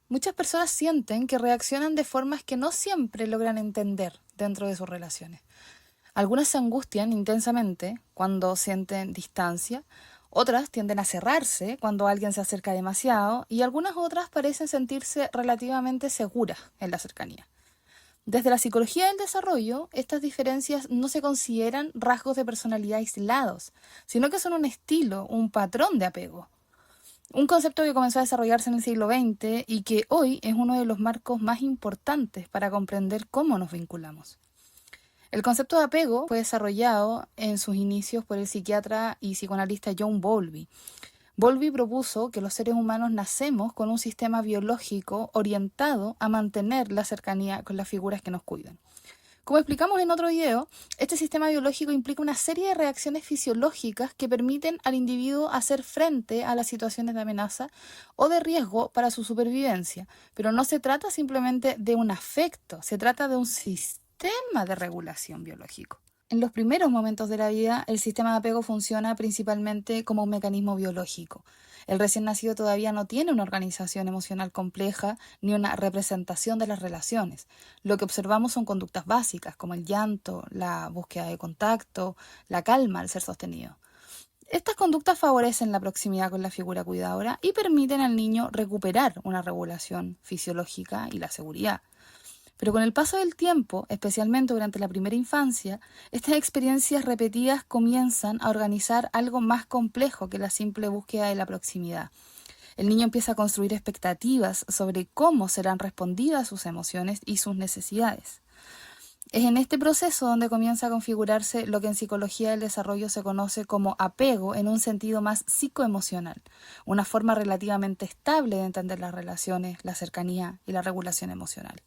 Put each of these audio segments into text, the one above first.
Muchas personas sienten que reaccionan de formas que no siempre logran entender dentro de sus relaciones. Algunas se angustian intensamente cuando sienten distancia, otras tienden a cerrarse cuando alguien se acerca demasiado y algunas otras parecen sentirse relativamente seguras en la cercanía. Desde la psicología del desarrollo, estas diferencias no se consideran rasgos de personalidad aislados, sino que son un estilo, un patrón de apego. Un concepto que comenzó a desarrollarse en el siglo XX y que hoy es uno de los marcos más importantes para comprender cómo nos vinculamos. El concepto de apego fue desarrollado en sus inicios por el psiquiatra y psicoanalista John Bowlby. Bowlby propuso que los seres humanos nacemos con un sistema biológico orientado a mantener la cercanía con las figuras que nos cuidan. Como explicamos en otro video, este sistema biológico implica una serie de reacciones fisiológicas que permiten al individuo hacer frente a las situaciones de amenaza o de riesgo para su supervivencia. Pero no se trata simplemente de un afecto, se trata de un sistema de regulación biológico. En los primeros momentos de la vida, el sistema de apego funciona principalmente como un mecanismo biológico. El recién nacido todavía no tiene una organización emocional compleja ni una representación de las relaciones. Lo que observamos son conductas básicas, como el llanto, la búsqueda de contacto, la calma al ser sostenido. Estas conductas favorecen la proximidad con la figura cuidadora y permiten al niño recuperar una regulación fisiológica y la seguridad. Pero con el paso del tiempo, especialmente durante la primera infancia, estas experiencias repetidas comienzan a organizar algo más complejo que la simple búsqueda de la proximidad. El niño empieza a construir expectativas sobre cómo serán respondidas sus emociones y sus necesidades. Es en este proceso donde comienza a configurarse lo que en psicología del desarrollo se conoce como apego en un sentido más psicoemocional, una forma relativamente estable de entender las relaciones, la cercanía y la regulación emocional.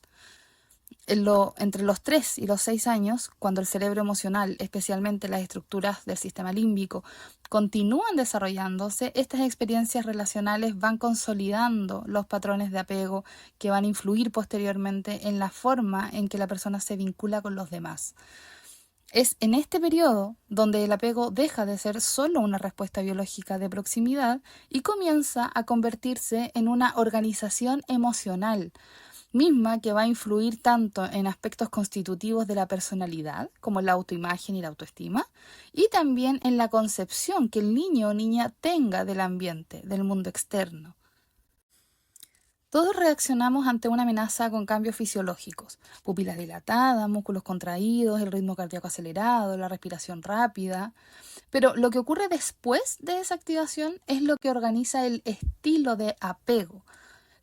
Entre los 3 y los 6 años, cuando el cerebro emocional, especialmente las estructuras del sistema límbico, continúan desarrollándose, estas experiencias relacionales van consolidando los patrones de apego que van a influir posteriormente en la forma en que la persona se vincula con los demás. Es en este periodo donde el apego deja de ser solo una respuesta biológica de proximidad y comienza a convertirse en una organización emocional, misma que va a influir tanto en aspectos constitutivos de la personalidad, como la autoimagen y la autoestima, y también en la concepción que el niño o niña tenga del ambiente, del mundo externo. Todos reaccionamos ante una amenaza con cambios fisiológicos: pupilas dilatadas, músculos contraídos, el ritmo cardíaco acelerado, la respiración rápida. Pero lo que ocurre después de esa activación es lo que organiza el estilo de apego.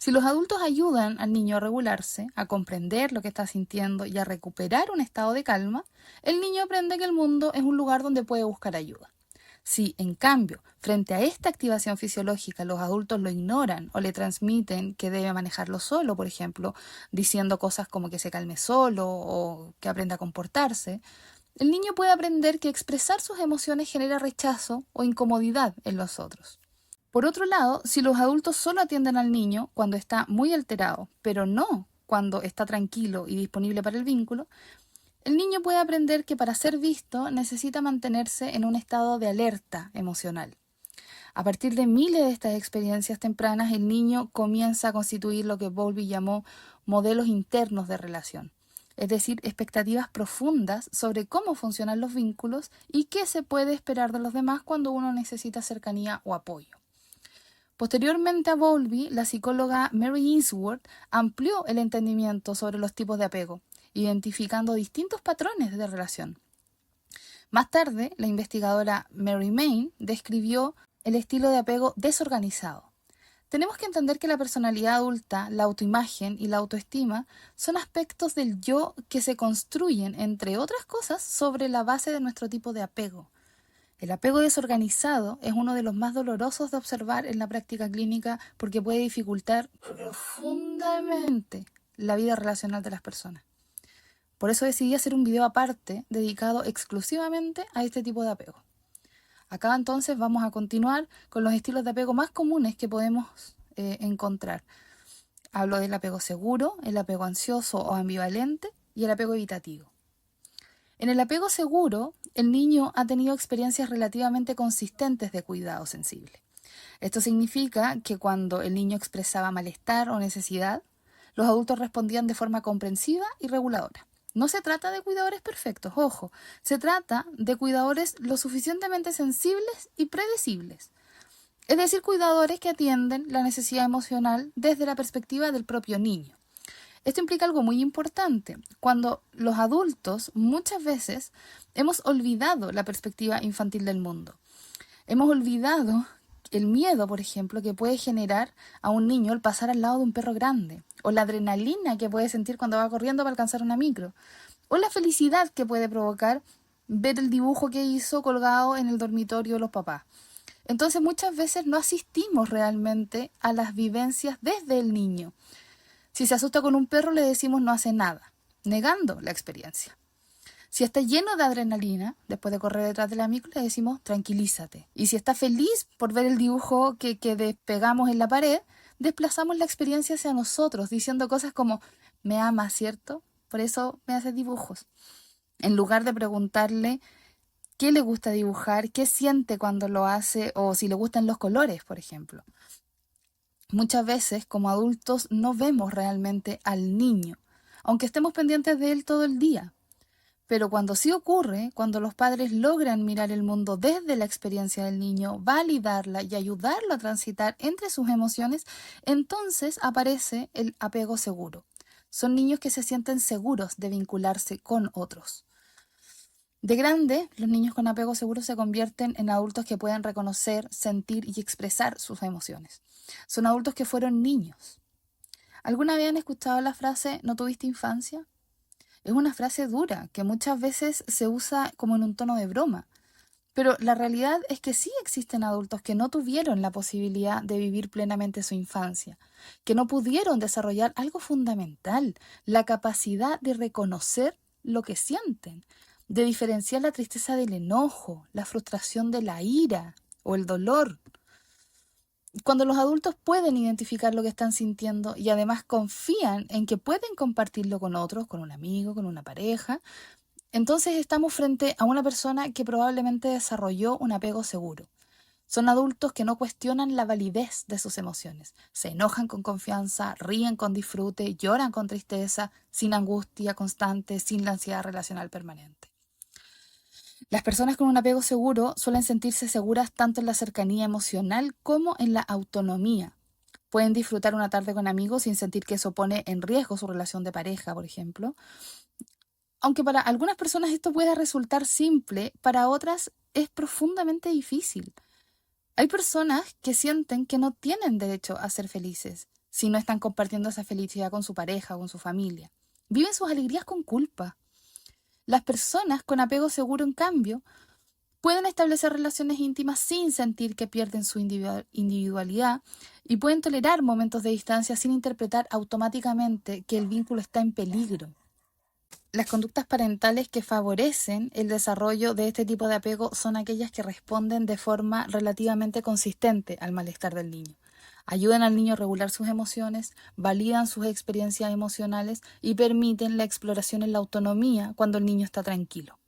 Si los adultos ayudan al niño a regularse, a comprender lo que está sintiendo y a recuperar un estado de calma, el niño aprende que el mundo es un lugar donde puede buscar ayuda. Si, en cambio, frente a esta activación fisiológica los adultos lo ignoran o le transmiten que debe manejarlo solo, por ejemplo, diciendo cosas como que se calme solo o que aprenda a comportarse, el niño puede aprender que expresar sus emociones genera rechazo o incomodidad en los otros. Por otro lado, si los adultos solo atienden al niño cuando está muy alterado, pero no cuando está tranquilo y disponible para el vínculo, el niño puede aprender que para ser visto necesita mantenerse en un estado de alerta emocional. A partir de miles de estas experiencias tempranas, el niño comienza a constituir lo que Bowlby llamó modelos internos de relación, es decir, expectativas profundas sobre cómo funcionan los vínculos y qué se puede esperar de los demás cuando uno necesita cercanía o apoyo. Posteriormente a Bowlby, la psicóloga Mary Ainsworth amplió el entendimiento sobre los tipos de apego, identificando distintos patrones de relación. Más tarde, la investigadora Mary Main describió el estilo de apego desorganizado. Tenemos que entender que la personalidad adulta, la autoimagen y la autoestima son aspectos del yo que se construyen, entre otras cosas, sobre la base de nuestro tipo de apego. El apego desorganizado es uno de los más dolorosos de observar en la práctica clínica porque puede dificultar profundamente la vida relacional de las personas. Por eso decidí hacer un video aparte dedicado exclusivamente a este tipo de apego. Acá entonces vamos a continuar con los estilos de apego más comunes que podemos encontrar. Hablo del apego seguro, el apego ansioso o ambivalente y el apego evitativo. En el apego seguro, el niño ha tenido experiencias relativamente consistentes de cuidado sensible. Esto significa que cuando el niño expresaba malestar o necesidad, los adultos respondían de forma comprensiva y reguladora. No se trata de cuidadores perfectos, ojo, se trata de cuidadores lo suficientemente sensibles y predecibles. Es decir, cuidadores que atienden la necesidad emocional desde la perspectiva del propio niño. Esto implica algo muy importante. Cuando los adultos muchas veces hemos olvidado la perspectiva infantil del mundo. Hemos olvidado el miedo, por ejemplo, que puede generar a un niño el pasar al lado de un perro grande, o la adrenalina que puede sentir cuando va corriendo para alcanzar una micro, o la felicidad que puede provocar ver el dibujo que hizo colgado en el dormitorio de los papás. Entonces muchas veces no asistimos realmente a las vivencias desde el niño. Si se asusta con un perro le decimos no hace nada, negando la experiencia. Si está lleno de adrenalina, después de correr detrás de la micro, le decimos tranquilízate. Y si está feliz por ver el dibujo que despegamos en la pared, desplazamos la experiencia hacia nosotros, diciendo cosas como me ama, ¿cierto? Por eso me hace dibujos. En lugar de preguntarle qué le gusta dibujar, qué siente cuando lo hace, o si le gustan los colores, por ejemplo. Muchas veces, como adultos, no vemos realmente al niño, aunque estemos pendientes de él todo el día. Pero cuando sí ocurre, cuando los padres logran mirar el mundo desde la experiencia del niño, validarla y ayudarlo a transitar entre sus emociones, entonces aparece el apego seguro. Son niños que se sienten seguros de vincularse con otros. De grande, los niños con apego seguro se convierten en adultos que pueden reconocer, sentir y expresar sus emociones. Son adultos que fueron niños. ¿Alguna vez han escuchado la frase ¿no tuviste infancia? Es una frase dura que muchas veces se usa como en un tono de broma. Pero la realidad es que sí existen adultos que no tuvieron la posibilidad de vivir plenamente su infancia, que no pudieron desarrollar algo fundamental, la capacidad de reconocer lo que sienten, de diferenciar la tristeza del enojo, la frustración de la ira o el dolor. Cuando los adultos pueden identificar lo que están sintiendo y además confían en que pueden compartirlo con otros, con un amigo, con una pareja, entonces estamos frente a una persona que probablemente desarrolló un apego seguro. Son adultos que no cuestionan la validez de sus emociones. Se enojan con confianza, ríen con disfrute, lloran con tristeza, sin angustia constante, sin la ansiedad relacional permanente. Las personas con un apego seguro suelen sentirse seguras tanto en la cercanía emocional como en la autonomía. Pueden disfrutar una tarde con amigos sin sentir que eso pone en riesgo su relación de pareja, por ejemplo. Aunque para algunas personas esto pueda resultar simple, para otras es profundamente difícil. Hay personas que sienten que no tienen derecho a ser felices si no están compartiendo esa felicidad con su pareja o con su familia. Viven sus alegrías con culpa. Las personas con apego seguro, en cambio, pueden establecer relaciones íntimas sin sentir que pierden su individualidad y pueden tolerar momentos de distancia sin interpretar automáticamente que el vínculo está en peligro. Las conductas parentales que favorecen el desarrollo de este tipo de apego son aquellas que responden de forma relativamente consistente al malestar del niño. Ayudan al niño a regular sus emociones, validan sus experiencias emocionales y permiten la exploración en la autonomía cuando el niño está tranquilo.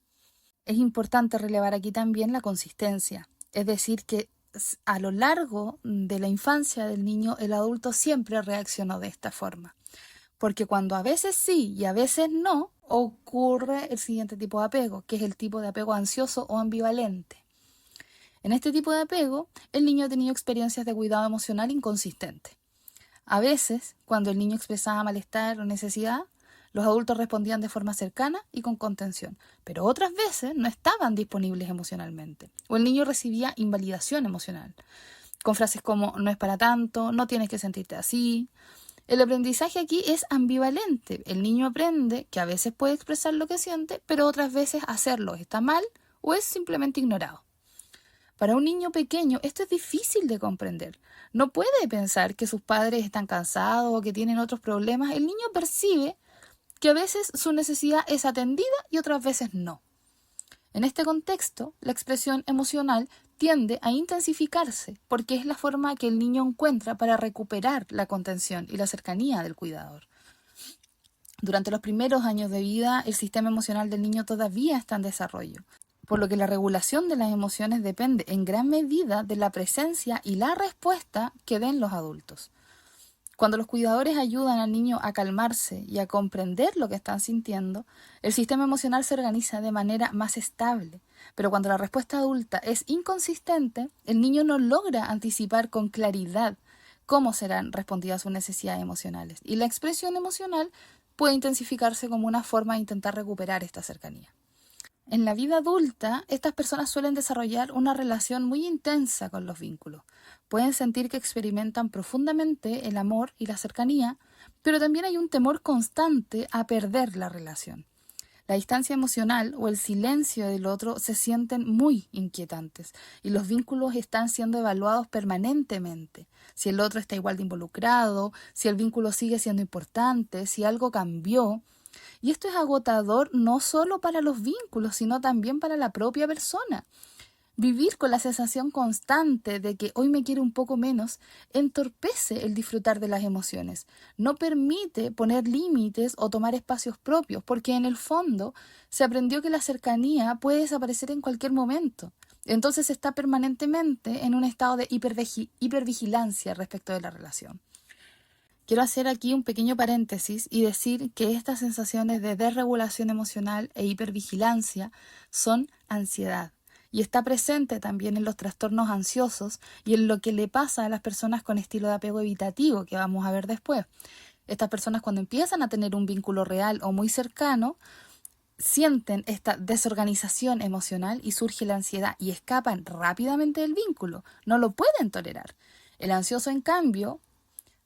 Es importante relevar aquí también la consistencia, es decir, que a lo largo de la infancia del niño el adulto siempre reaccionó de esta forma. Porque cuando a veces sí y a veces no, ocurre el siguiente tipo de apego, que es el tipo de apego ansioso o ambivalente. En este tipo de apego, el niño ha tenido experiencias de cuidado emocional inconsistentes. A veces, cuando el niño expresaba malestar o necesidad, los adultos respondían de forma cercana y con contención, pero otras veces no estaban disponibles emocionalmente, o el niño recibía invalidación emocional, con frases como no es para tanto, no tienes que sentirte así. El aprendizaje aquí es ambivalente. El niño aprende que a veces puede expresar lo que siente, pero otras veces hacerlo está mal o es simplemente ignorado. Para un niño pequeño esto es difícil de comprender. No puede pensar que sus padres están cansados o que tienen otros problemas. El niño percibe que a veces su necesidad es atendida y otras veces no. En este contexto, la expresión emocional tiende a intensificarse porque es la forma que el niño encuentra para recuperar la contención y la cercanía del cuidador. Durante los primeros años de vida, el sistema emocional del niño todavía está en desarrollo. por lo que la regulación de las emociones depende en gran medida de la presencia y la respuesta que den los adultos. Cuando los cuidadores ayudan al niño a calmarse y a comprender lo que están sintiendo, el sistema emocional se organiza de manera más estable. Pero cuando la respuesta adulta es inconsistente, el niño no logra anticipar con claridad cómo serán respondidas sus necesidades emocionales. Y la expresión emocional puede intensificarse como una forma de intentar recuperar esta cercanía. En la vida adulta, estas personas suelen desarrollar una relación muy intensa con los vínculos. Pueden sentir que experimentan profundamente el amor y la cercanía, pero también hay un temor constante a perder la relación. La distancia emocional o el silencio del otro se sienten muy inquietantes y los vínculos están siendo evaluados permanentemente. Si el otro está igual de involucrado, si el vínculo sigue siendo importante, si algo cambió. Y esto es agotador no solo para los vínculos, sino también para la propia persona. Vivir con la sensación constante de que hoy me quiere un poco menos entorpece el disfrutar de las emociones. No permite poner límites o tomar espacios propios, porque en el fondo se aprendió que la cercanía puede desaparecer en cualquier momento. Entonces está permanentemente en un estado de hipervigilancia respecto de la relación. Quiero hacer aquí un pequeño paréntesis y decir que estas sensaciones de desregulación emocional e hipervigilancia son ansiedad y está presente también en los trastornos ansiosos y en lo que le pasa a las personas con estilo de apego evitativo, que vamos a ver después. Estas personas cuando empiezan a tener un vínculo real o muy cercano, sienten esta desorganización emocional y surge la ansiedad y escapan rápidamente del vínculo, no lo pueden tolerar. El ansioso, en cambio,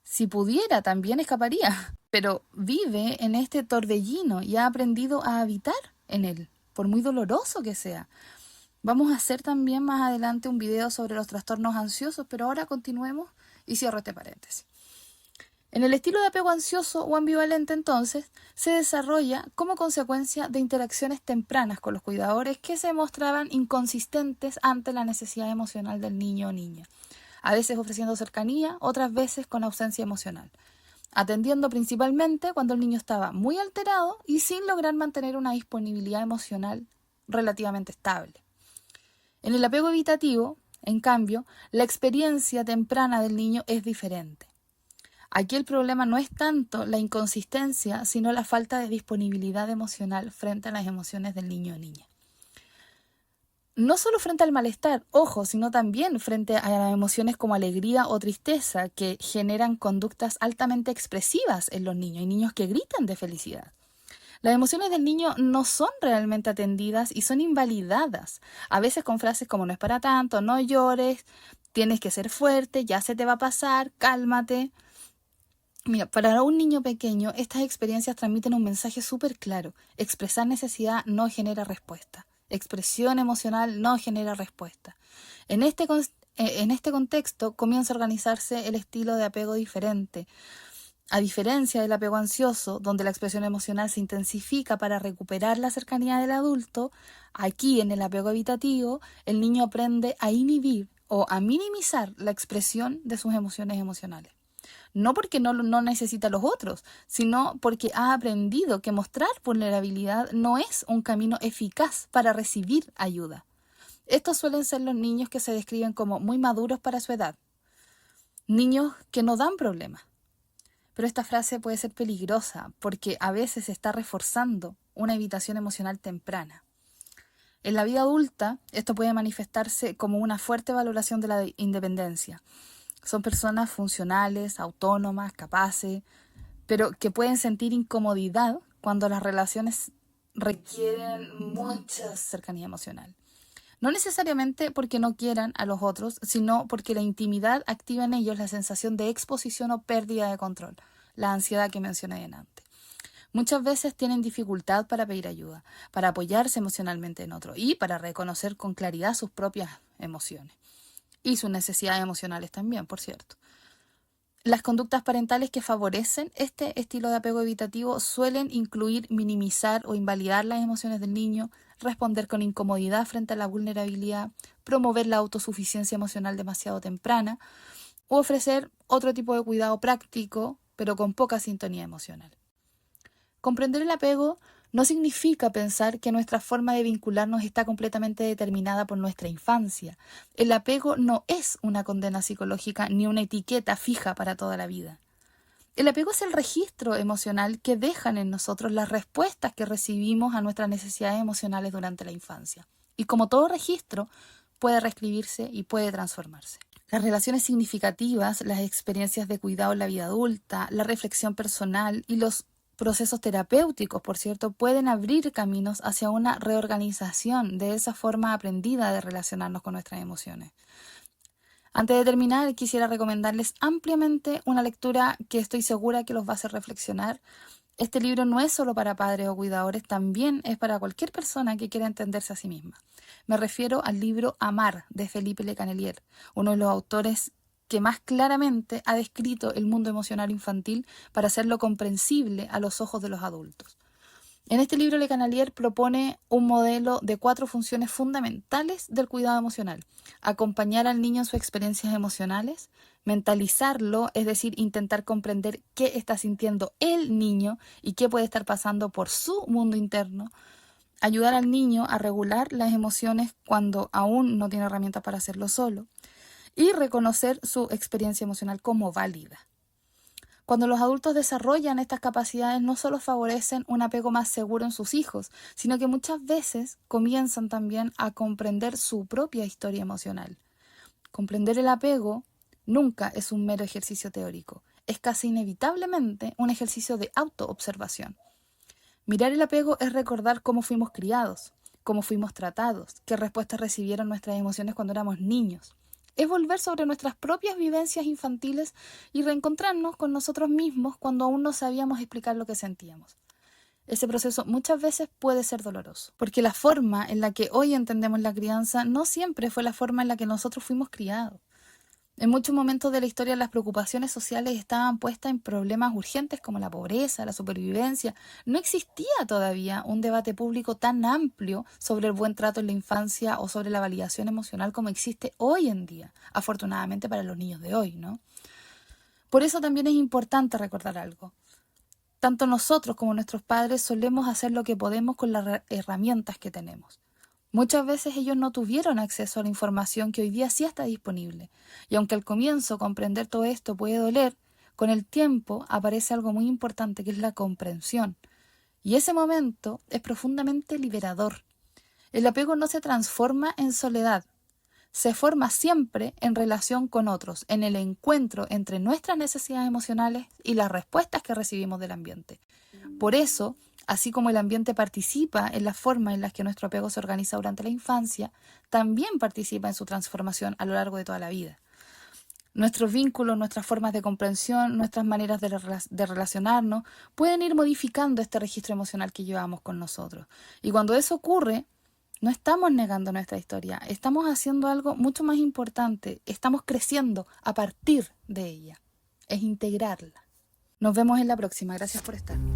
si pudiera, también escaparía, pero vive en este torbellino y ha aprendido a habitar en él, por muy doloroso que sea. Vamos a hacer también más adelante un video sobre los trastornos ansiosos, pero ahora continuemos y cierro este paréntesis. En el estilo de apego ansioso o ambivalente, entonces, se desarrolla como consecuencia de interacciones tempranas con los cuidadores que se mostraban inconsistentes ante la necesidad emocional del niño o niña. A veces ofreciendo cercanía, otras veces con ausencia emocional, atendiendo principalmente cuando el niño estaba muy alterado y sin lograr mantener una disponibilidad emocional relativamente estable. En el apego evitativo, en cambio, la experiencia temprana del niño es diferente. Aquí el problema no es tanto la inconsistencia, sino la falta de disponibilidad emocional frente a las emociones del niño o niña. No solo frente al malestar, ojo, sino también frente a las emociones como alegría o tristeza que generan conductas altamente expresivas en los niños. Hay niños que gritan de felicidad. Las emociones del niño no son realmente atendidas y son invalidadas, a veces con frases como no es para tanto, no llores, tienes que ser fuerte, ya se te va a pasar, cálmate. Mira, para un niño pequeño estas experiencias transmiten un mensaje súper claro. Expresar necesidad no genera respuesta. Expresión emocional no genera respuesta. En este contexto comienza a organizarse el estilo de apego diferente. A diferencia del apego ansioso, donde la expresión emocional se intensifica para recuperar la cercanía del adulto, aquí en el apego evitativo, el niño aprende a inhibir o a minimizar la expresión de sus emociones emocionales. No porque no necesita a los otros, sino porque ha aprendido que mostrar vulnerabilidad no es un camino eficaz para recibir ayuda. Estos suelen ser los niños que se describen como muy maduros para su edad. Niños que no dan problemas. Pero esta frase puede ser peligrosa porque a veces se está reforzando una evitación emocional temprana. En la vida adulta, esto puede manifestarse como una fuerte valoración de la independencia. Son personas funcionales, autónomas, capaces, pero que pueden sentir incomodidad cuando las relaciones requieren mucha cercanía emocional. No necesariamente porque no quieran a los otros, sino porque la intimidad activa en ellos la sensación de exposición o pérdida de control, la ansiedad que mencioné antes. Muchas veces tienen dificultad para pedir ayuda, para apoyarse emocionalmente en otro y para reconocer con claridad sus propias emociones. Y sus necesidades emocionales también, por cierto. Las conductas parentales que favorecen este estilo de apego evitativo suelen incluir minimizar o invalidar las emociones del niño, responder con incomodidad frente a la vulnerabilidad, promover la autosuficiencia emocional demasiado temprana o ofrecer otro tipo de cuidado práctico, pero con poca sintonía emocional. Comprender el apego no significa pensar que nuestra forma de vincularnos está completamente determinada por nuestra infancia. El apego no es una condena psicológica ni una etiqueta fija para toda la vida. El apego es el registro emocional que dejan en nosotros las respuestas que recibimos a nuestras necesidades emocionales durante la infancia. Y como todo registro, puede reescribirse y puede transformarse. Las relaciones significativas, las experiencias de cuidado en la vida adulta, la reflexión personal y los procesos terapéuticos, por cierto, pueden abrir caminos hacia una reorganización de esa forma aprendida de relacionarnos con nuestras emociones. Antes de terminar, quisiera recomendarles ampliamente una lectura que estoy segura que los va a hacer reflexionar. Este libro no es solo para padres o cuidadores, también es para cualquier persona que quiera entenderse a sí misma. Me refiero al libro Amar, de Felipe Le Cannelier, uno de los autores que más claramente ha descrito el mundo emocional infantil para hacerlo comprensible a los ojos de los adultos. En este libro, Le Cannelier propone un modelo de 4 funciones fundamentales del cuidado emocional: acompañar al niño en sus experiencias emocionales, mentalizarlo, es decir, intentar comprender qué está sintiendo el niño y qué puede estar pasando por su mundo interno, ayudar al niño a regular las emociones cuando aún no tiene herramientas para hacerlo solo, y reconocer su experiencia emocional como válida. Cuando los adultos desarrollan estas capacidades, no solo favorecen un apego más seguro en sus hijos, sino que muchas veces comienzan también a comprender su propia historia emocional. Comprender el apego nunca es un mero ejercicio teórico, es casi inevitablemente un ejercicio de autoobservación. Mirar el apego es recordar cómo fuimos criados, cómo fuimos tratados, qué respuestas recibieron nuestras emociones cuando éramos niños. Es volver sobre nuestras propias vivencias infantiles y reencontrarnos con nosotros mismos cuando aún no sabíamos explicar lo que sentíamos. Ese proceso muchas veces puede ser doloroso, porque la forma en la que hoy entendemos la crianza no siempre fue la forma en la que nosotros fuimos criados. En muchos momentos de la historia las preocupaciones sociales estaban puestas en problemas urgentes como la pobreza, la supervivencia. No existía todavía un debate público tan amplio sobre el buen trato en la infancia o sobre la validación emocional como existe hoy en día, afortunadamente para los niños de hoy, ¿no? Por eso también es importante recordar algo. Tanto nosotros como nuestros padres solemos hacer lo que podemos con las herramientas que tenemos. Muchas veces ellos no tuvieron acceso a la información que hoy día sí está disponible. Y aunque al comienzo comprender todo esto puede doler, con el tiempo aparece algo muy importante que es la comprensión. Y ese momento es profundamente liberador. El apego no se transforma en soledad. Se forma siempre en relación con otros, en el encuentro entre nuestras necesidades emocionales y las respuestas que recibimos del ambiente. Por eso, así como el ambiente participa en la forma en la que nuestro apego se organiza durante la infancia, también participa en su transformación a lo largo de toda la vida. Nuestros vínculos, nuestras formas de comprensión, nuestras maneras de relacionarnos pueden ir modificando este registro emocional que llevamos con nosotros. Y cuando eso ocurre, no estamos negando nuestra historia, estamos haciendo algo mucho más importante, estamos creciendo a partir de ella, es integrarla. Nos vemos en la próxima, gracias por estar.